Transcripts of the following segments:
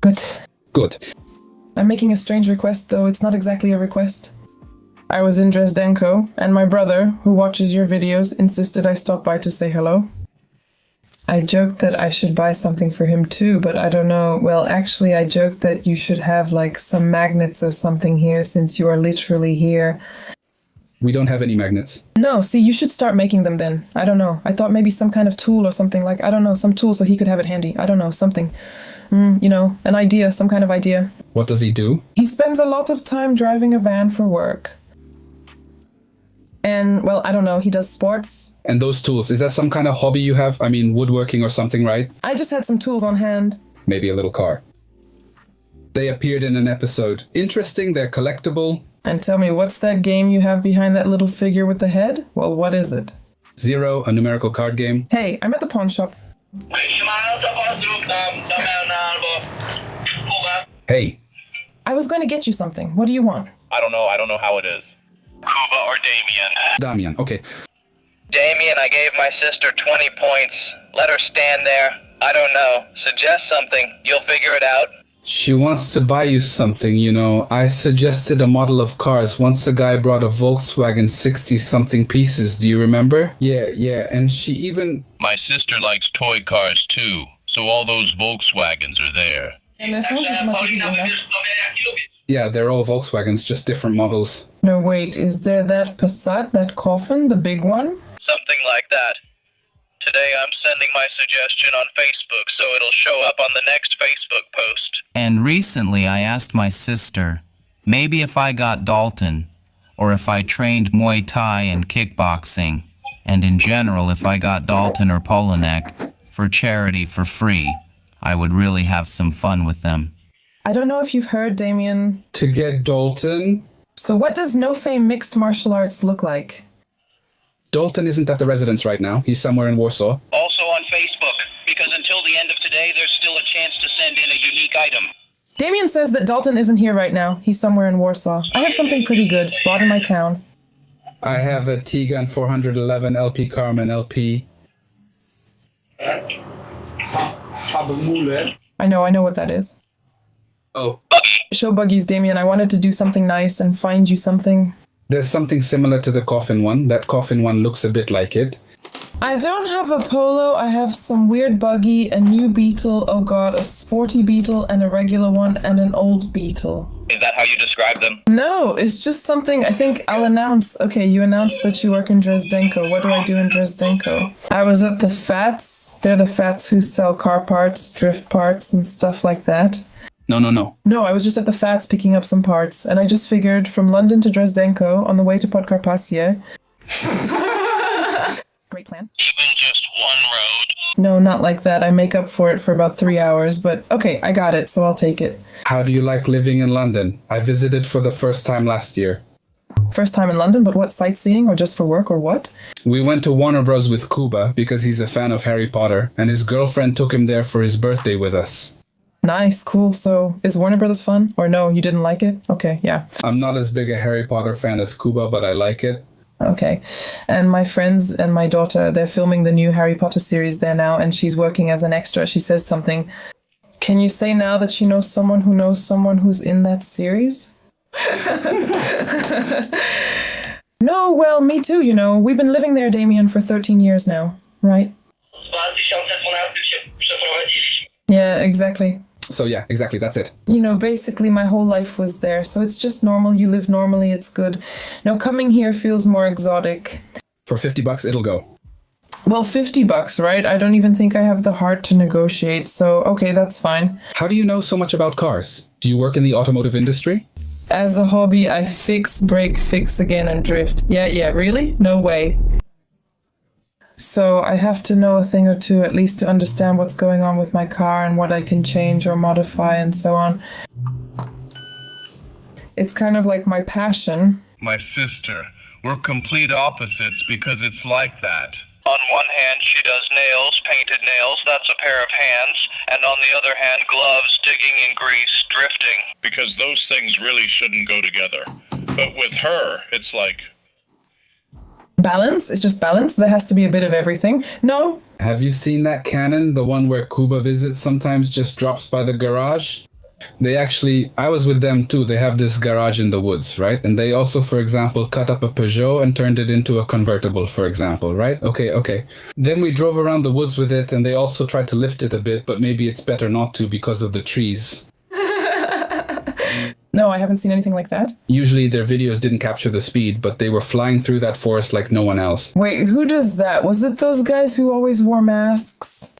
Good. Good. I'm making a strange request, though it's not exactly a request. I was in Drezdenko, and my brother, who watches your videos, insisted I stop by to say hello. I joked that I should buy something for him too, but I don't know. Well, actually, I joked that you should have, like, some magnets or something here, since you are literally here. We don't have any magnets. No, see, you should start making them then. I don't know. I thought maybe some kind of tool or something, like, I don't know, some tool so he could have it handy. I don't know, something. You know, an idea, some kind of idea. What does he do? He spends a lot of time driving a van for work. And, well, I don't know, he does sports. And those tools, is that some kind of hobby you have? I mean, woodworking or something, right? I just had some tools on hand. Maybe a little car. They appeared in an episode. Interesting, they're collectible. And tell me, what's that game you have behind that little figure with the head? Well, what is it? Zero, a numerical card game. Hey, I'm at the pawn shop. Hey. I was going to get you something. What do you want? I don't know how it is. Kuba or Damien? Damian, okay. Damien, I gave my sister 20 points. Let her stand there. I don't know. Suggest something. You'll figure it out. She wants to buy you something, you know. I suggested a model of cars. Once a guy brought a Volkswagen 60-something pieces, do you remember? Yeah, and she even... My sister likes toy cars too, so all those Volkswagens are there. And there's not as much as you know. Yeah, they're all Volkswagens, just different models. No, wait, is there that Passat, that coffin, the big one? Something like that. Today I'm sending my suggestion on Facebook, so it'll show up on the next Facebook post. And recently I asked my sister, maybe if I got Dalton, or if I trained Muay Thai and kickboxing, and in general if I got Dalton or Polonek for charity for free, I would really have some fun with them. I don't know if you've heard, Damien. To get Dalton? So what does No Fame Mixed Martial Arts look like? Dalton isn't at the residence right now. He's somewhere in Warsaw. Also on Facebook, because until the end of today, there's still a chance to send in a unique item. Damien says that Dalton isn't here right now. He's somewhere in Warsaw. I have something pretty good, bought in my town. I have a T-Gun 411 LP Carmen LP. I know what that is. Oh. Show buggies, Damien. I wanted to do something nice and find you something. There's something similar to the coffin one. That coffin one looks a bit like it. I don't have a Polo. I have some weird buggy, a new Beetle, oh god, a sporty Beetle, and a regular one, and an old Beetle. Is that how you describe them? No, it's just something I think I'll announce. Okay, you announced that you work in Drezdenko. What do I do in Drezdenko? I was at the Fats. They're the Fats who sell car parts, drift parts, and stuff like that. No. No, I was just at the Fats picking up some parts, and I just figured from London to Drezdenko on the way to Podkarpacie. Great plan. Even just one road? No, not like that. I make up for it for about 3 hours, but okay, I got it, so I'll take it. How do you like living in London? I visited for the first time last year. First time in London, but what, sightseeing or just for work or what? We went to Warner Bros. With Kuba because he's a fan of Harry Potter, and his girlfriend took him there for his birthday with us. Nice, cool. So, is Warner Brothers fun? Or no, you didn't like it? Okay, yeah. I'm not as big a Harry Potter fan as Kuba, but I like it. Okay. And my friends and my daughter, they're filming the new Harry Potter series there now, and she's working as an extra. She says something. Can you say now that you know someone who's in that series? No, well, me too, you know. We've been living there, Damien, for 13 years now, right? Yeah, exactly. So yeah, exactly, that's it. You know, basically my whole life was there, so it's just normal. You live normally, it's good. Now, coming here feels more exotic. For $50, it'll go. Well, $50, right? I don't even think I have the heart to negotiate, so okay, that's fine. How do you know so much about cars? Do you work in the automotive industry? As a hobby, I fix, break, fix again, and drift. Yeah, really? No way. So I have to know a thing or two at least to understand what's going on with my car and what I can change or modify and so on. It's kind of like my passion. My sister. We're complete opposites because it's like that. On one hand, she does nails, painted nails, that's a pair of hands, and on the other hand, gloves, digging in grease, drifting. Because those things really shouldn't go together. But with her, it's like... Balance? It's just balance? There has to be a bit of everything? No? Have you seen that cannon? The one where Kuba visits sometimes just drops by the garage? I was with them too. They have this garage in the woods, right? And they also, for example, cut up a Peugeot and turned it into a convertible, for example, right? Okay. Then we drove around the woods with it and they also tried to lift it a bit, but maybe it's better not to because of the trees. No, I haven't seen anything like that. Usually their videos didn't capture the speed, but they were flying through that forest like no one else. Wait, who does that? Was it those guys who always wore masks?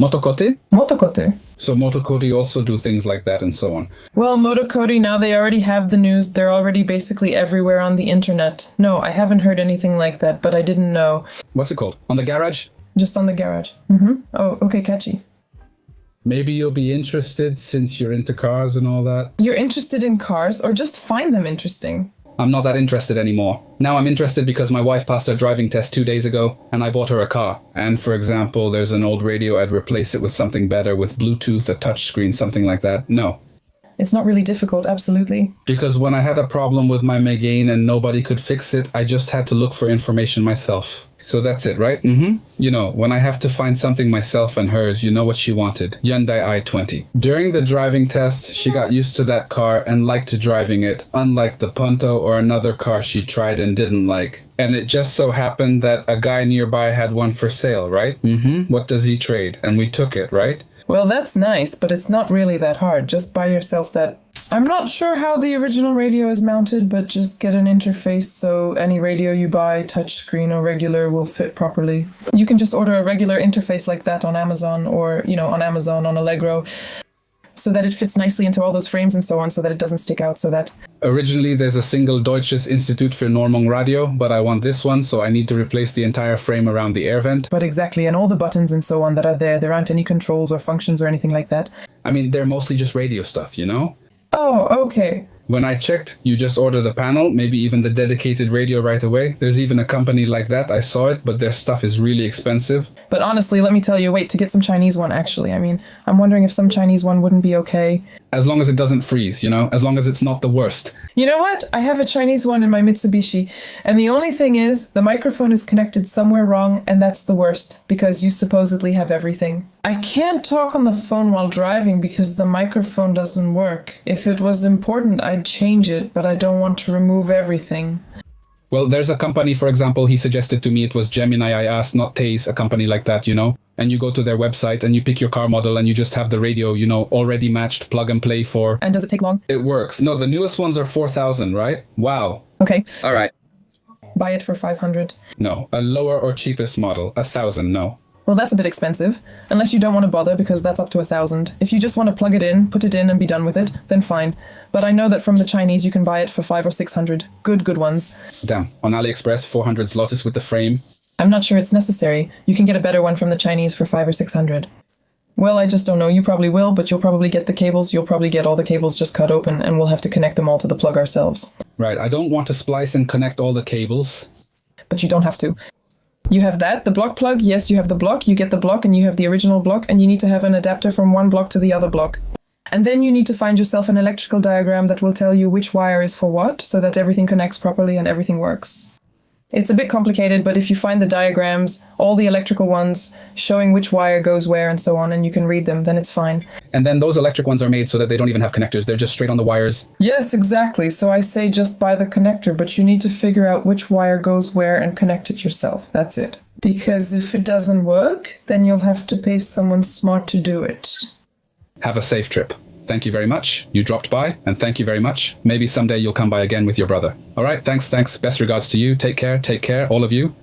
Motokoty? Motokoty. So Motokoty also do things like that and so on. Well, Motokoty, now they already have the news. They're already basically everywhere on the internet. No, I haven't heard anything like that, but I didn't know. What's it called? On the garage? Just on the garage. Oh, okay, catchy. Maybe you'll be interested since you're into cars and all that. You're interested in cars, or just find them interesting? I'm not that interested anymore. Now I'm interested because my wife passed her driving test 2 days ago, and I bought her a car. And for example, there's an old radio, I'd replace it with something better, with Bluetooth, a touchscreen, something like that. No. It's not really difficult, absolutely. Because when I had a problem with my Megane and nobody could fix it, I just had to look for information myself. So that's it, right? You know, when I have to find something myself and hers, you know what she wanted. Hyundai i20. During the driving test, she got used to that car and liked driving it, unlike the Punto or another car she tried and didn't like. And it just so happened that a guy nearby had one for sale, right? What does he trade? And we took it, right? Well, that's nice, but it's not really that hard. Just buy yourself that... I'm not sure how the original radio is mounted, but just get an interface so any radio you buy, touchscreen or regular, will fit properly. You can just order a regular interface like that on Amazon or, on Amazon, on Allegro, so that it fits nicely into all those frames and so on, so that it doesn't stick out, so that... Originally, there's a single Deutsches Institut für Normung Radio, but I want this one, so I need to replace the entire frame around the air vent. But exactly, and all the buttons and so on that are there aren't any controls or functions or anything like that. I mean, they're mostly just radio stuff, you know? Oh, okay. When I checked, you just order the panel, maybe even the dedicated radio right away. There's even a company like that, I saw it, but their stuff is really expensive. But honestly, let me tell you, wait to get some Chinese one, actually. I mean, I'm wondering if some Chinese one wouldn't be okay. As long as it doesn't freeze, as long as it's not the worst. You know what? I have a Chinese one in my Mitsubishi, and the only thing is, the microphone is connected somewhere wrong, and that's the worst, because you supposedly have everything. I can't talk on the phone while driving because the microphone doesn't work. If it was important, I'd change it, but I don't want to remove everything. Well, there's a company, for example, he suggested to me it was Gemini, I asked, not Taze, a company like that, And you go to their website and you pick your car model and you just have the radio, already matched, plug and play for... And does it take long? It works. No, the newest ones are 4,000, right? Wow. Okay. All right. Buy it for 500. No, a lower or cheapest model, 1,000, no. Well, that's a bit expensive. Unless you don't want to bother, because that's up to 1,000. If you just want to plug it in, put it in, and be done with it, then fine. But I know that from the Chinese you can buy it for 500 or 600. Good ones. Damn. On AliExpress, 400 zlotys with the frame. I'm not sure it's necessary. You can get a better one from the Chinese for 500 or 600. Well, I just don't know. You probably will, but you'll probably get the cables. You'll probably get all the cables just cut open, and we'll have to connect them all to the plug ourselves. Right. I don't want to splice and connect all the cables. But you don't have to. You have that, the block plug, yes, you have the block, you get the block, and you have the original block, and you need to have an adapter from one block to the other block. And then you need to find yourself an electrical diagram that will tell you which wire is for what, so that everything connects properly and everything works. It's a bit complicated, but if you find the diagrams, all the electrical ones, showing which wire goes where and so on, and you can read them, then it's fine. And then those electric ones are made so that they don't even have connectors, they're just straight on the wires. Yes, exactly. So I say just buy the connector, but you need to figure out which wire goes where and connect it yourself. That's it. Because if it doesn't work, then you'll have to pay someone smart to do it. Have a safe trip. Thank you very much. You dropped by, and thank you very much. Maybe someday you'll come by again with your brother. All right, thanks. Best regards to you. Take care, all of you.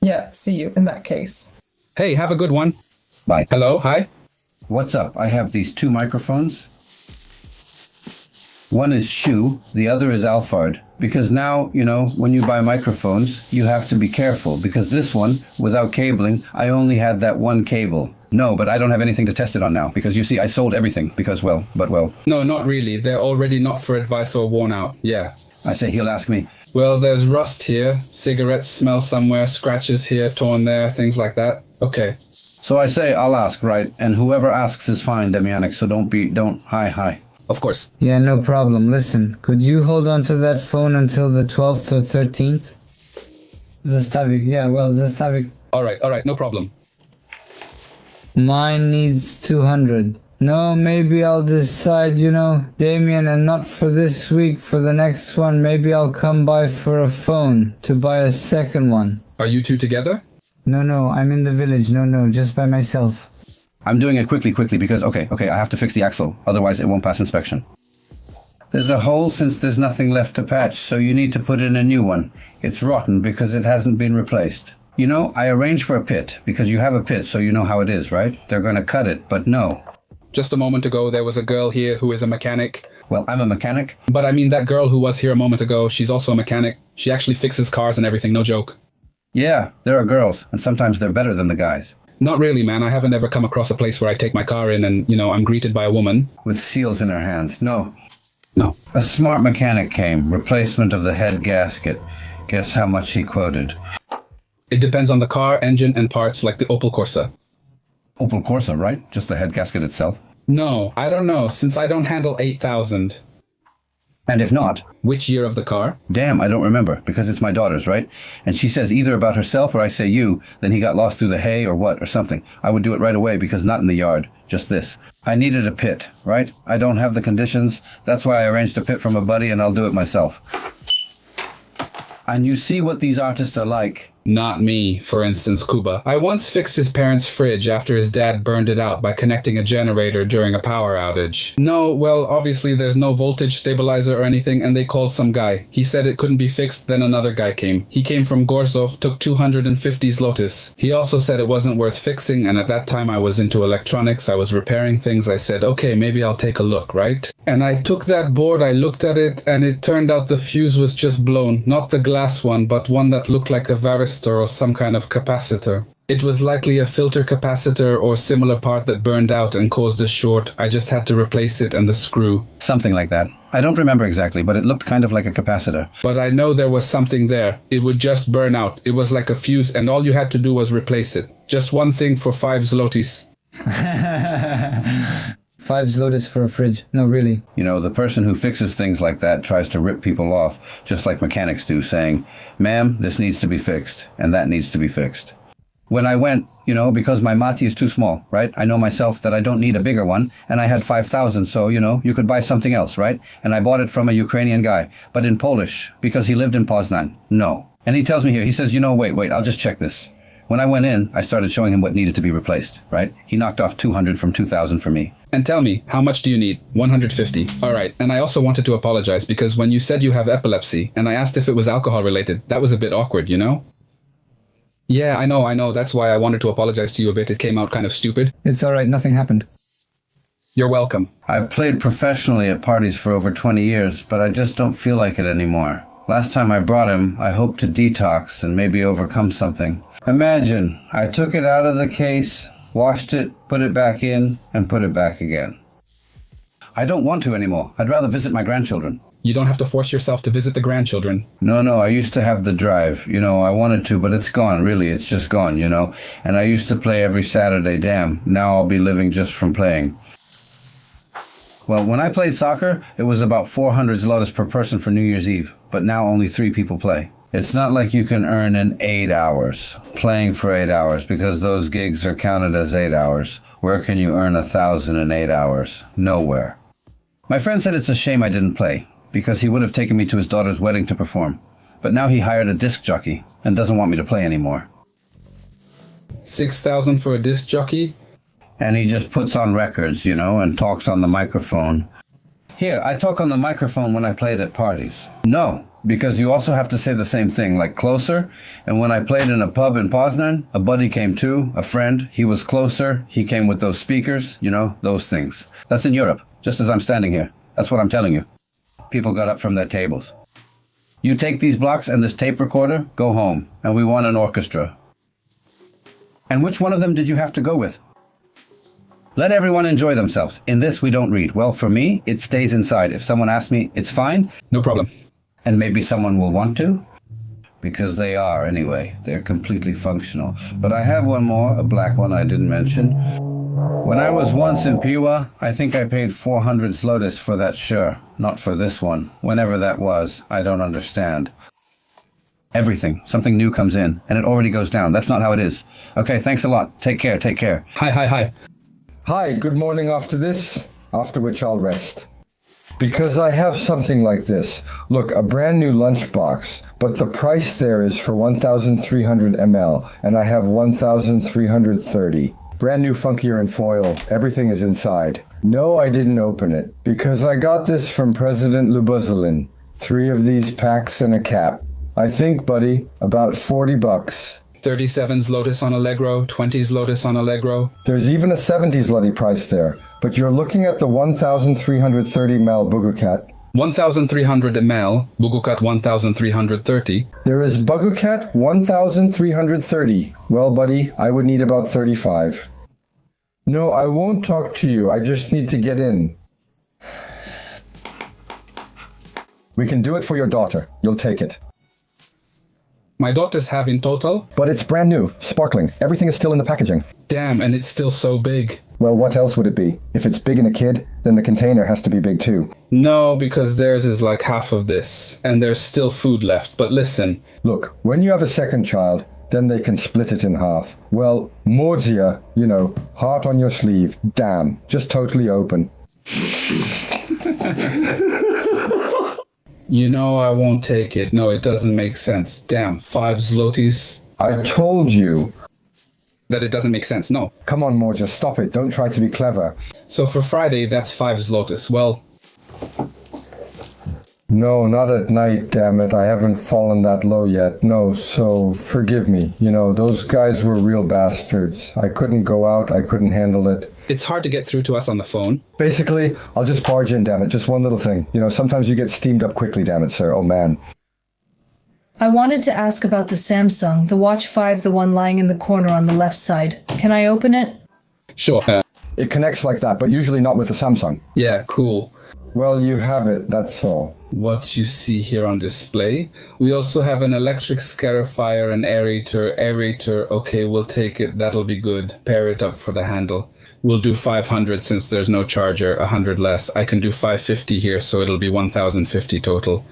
Yeah, see you in that case. Hey, have a good one. Bye. Hello, hi. What's up? I have these two microphones. One is Shu, the other is Alphard. Because now, when you buy microphones, you have to be careful. Because this one, without cabling, I only had that one cable. No, but I don't have anything to test it on now. Because you see, I sold everything. Because, well. No, not really. They're already not for advice or worn out. Yeah. I say he'll ask me. Well, there's rust here. Cigarette smell somewhere. Scratches here, torn there. Things like that. Okay. So I say, I'll ask, right? And whoever asks is fine, Demianic. So hi. Of course. Yeah, no problem. Listen, could you hold on to that phone until the 12th or 13th? Zastavik. All right, no problem. Mine needs 200. No, maybe I'll decide, Damien, and not for this week, for the next one, maybe I'll come by for a phone to buy a second one. Are you two together? No, I'm in the village. No, just by myself. I'm doing it quickly because, okay, I have to fix the axle. Otherwise, it won't pass inspection. There's a hole since there's nothing left to patch, so you need to put in a new one. It's rotten because it hasn't been replaced. I arranged for a pit, because you have a pit, so you know how it is, right? They're going to cut it, but no. Just a moment ago, there was a girl here who is a mechanic. Well, I'm a mechanic. But I mean, that girl who was here a moment ago, she's also a mechanic. She actually fixes cars and everything, no joke. Yeah, there are girls, and sometimes they're better than the guys. Not really, man. I haven't ever come across a place where I take my car in and, I'm greeted by a woman. With seals in her hands. No. A smart mechanic came. Replacement of the head gasket. Guess how much he quoted? It depends on the car, engine, and parts like the Opel Corsa. Opel Corsa, right? Just the head gasket itself? No, I don't know, since I don't handle 8,000. And if not? Which year of the car? Damn, I don't remember, because it's my daughter's, right? And she says either about herself or I say you, then he got lost through the hay or what, or something. I would do it right away because not in the yard, just this. I needed a pit, right? I don't have the conditions. That's why I arranged a pit from a buddy and I'll do it myself. And you see what these artists are like. Not me, for instance, Kuba. I once fixed his parents' fridge after his dad burned it out by connecting a generator during a power outage. No, well, obviously there's no voltage stabilizer or anything, and they called some guy. He said it couldn't be fixed, then another guy came. He came from Gorsov, took 250 zlotys. He also said it wasn't worth fixing, and at that time I was into electronics, I was repairing things. I said, okay, maybe I'll take a look, right? And I took that board, I looked at it, and it turned out the fuse was just blown. Not the glass one, but one that looked like a varistor or some kind of capacitor. It was likely a filter capacitor or similar part that burned out and caused a short. I just had to replace it and the screw. Something like that. I don't remember exactly, but it looked kind of like a capacitor. But I know there was something there. It would just burn out. It was like a fuse and all you had to do was replace it. Just one thing for 5 zlotys. 5 zlotys for a fridge. No, really. The person who fixes things like that tries to rip people off, just like mechanics do, saying, ma'am, this needs to be fixed, and that needs to be fixed. When I went, because my mati is too small, right? I know myself that I don't need a bigger one, and I had 5,000, so, you could buy something else, right? And I bought it from a Ukrainian guy, but in Polish, because he lived in Poznan. No. And he tells me here, he says, wait, I'll just check this. When I went in, I started showing him what needed to be replaced, right? He knocked off 200 from 2,000 for me. And tell me, how much do you need? 150. All right, and I also wanted to apologize because when you said you have epilepsy, and I asked if it was alcohol related, that was a bit awkward, Yeah, I know, that's why I wanted to apologize to you a bit. It came out kind of stupid. It's alright, nothing happened. You're welcome. I've played professionally at parties for over 20 years, but I just don't feel like it anymore. Last time I brought him, I hoped to detox and maybe overcome something. Imagine, I took it out of the case, washed it, put it back in, and put it back again. I don't want to anymore. I'd rather visit my grandchildren. You don't have to force yourself to visit the grandchildren. No, I used to have the drive. I wanted to, but it's gone, really. It's just gone, And I used to play every Saturday. Damn, now I'll be living just from playing. Well, when I played soccer, it was about 400 zlotys per person for New Year's Eve, but now only 3 people play. It's not like you can earn in 8 hours, playing for 8 hours, because those gigs are counted as 8 hours. Where can you earn 1,000 in 8 hours? Nowhere. My friend said it's a shame I didn't play, because he would have taken me to his daughter's wedding to perform. But now he hired a disc jockey and doesn't want me to play anymore. 6,000 for a disc jockey? And he just puts on records, and talks on the microphone. Here, I talk on the microphone when I played at parties. No, because you also have to say the same thing, like closer. And when I played in a pub in Poznan, a buddy came too, a friend. He was closer. He came with those speakers, those things. That's in Europe, just as I'm standing here. That's what I'm telling you. People got up from their tables. You take these blocks and this tape recorder, go home, and we want an orchestra. And which one of them did you have to go with? Let everyone enjoy themselves. In this, we don't read. Well, for me, it stays inside. If someone asks me, it's fine. No problem. And maybe someone will want to. Because they are, anyway. They're completely functional. But I have one more, a black one I didn't mention. When I was once in Piła, I think I paid 400 zlotys for that sure. Not for this one. Whenever that was, I don't understand. Everything. Something new comes in, and it already goes down. That's not how it is. Okay, thanks a lot. Take care. Hi. Hi, good morning after this, after which I'll rest. Because I have something like this. Look, a brand new lunchbox, but the price there is for 1,300 ml, and I have 1,330. Brand new funkier in foil. Everything is inside. No, I didn't open it, because I got this from President Lubuzalin. 3 of these packs and a cap. I think, buddy, about 40 bucks. 37's Lotus on Allegro, 20's Lotus on Allegro. There's even a 70s Luddy price there, but you're looking at the 1,330 ml Bugukat. 1,300 ml, Bugukat 1,330. There is Bugukat 1,330. Well, buddy, I would need about 35. No, I won't talk to you. I just need to get in. We can do it for your daughter. You'll take it. My daughter's have in total? But it's brand new, sparkling. Everything is still in the packaging. Damn, and it's still so big. Well, what else would it be? If it's big in a kid, then the container has to be big too. No, because theirs is like half of this, and there's still food left. But listen. Look, when you have a second child, then they can split it in half. Well, Morzia, you know, heart on your sleeve. Damn, just totally open. You know I won't take it. No, it doesn't make sense. Damn, 5 zlotys. I told you. That it doesn't make sense, no. Come on, Morzia, stop it. Don't try to be clever. So for Friday, that's 5 zlotys. Well... No, not at night, damn it. I haven't fallen that low yet. No, so forgive me. You know, those guys were real bastards. I couldn't go out. I couldn't handle it. It's hard to get through to us on the phone. Basically, I'll just barge in, damn it. Just one little thing. You know, sometimes you get steamed up quickly, damn it, sir. Oh, man. I wanted to ask about the Samsung, the Watch 5, the one lying in the corner on the left side. Can I open it? Sure. It connects like that, but usually not with the Samsung. Yeah, cool. Well, you have it, that's all. What you see here on display. We also have an electric scarifier, an aerator. Okay, we'll take it. That'll be good. Pair it up for the handle. We'll do 500 since there's no charger, 100 less. I can do 550 here, so it'll be 1,050 total.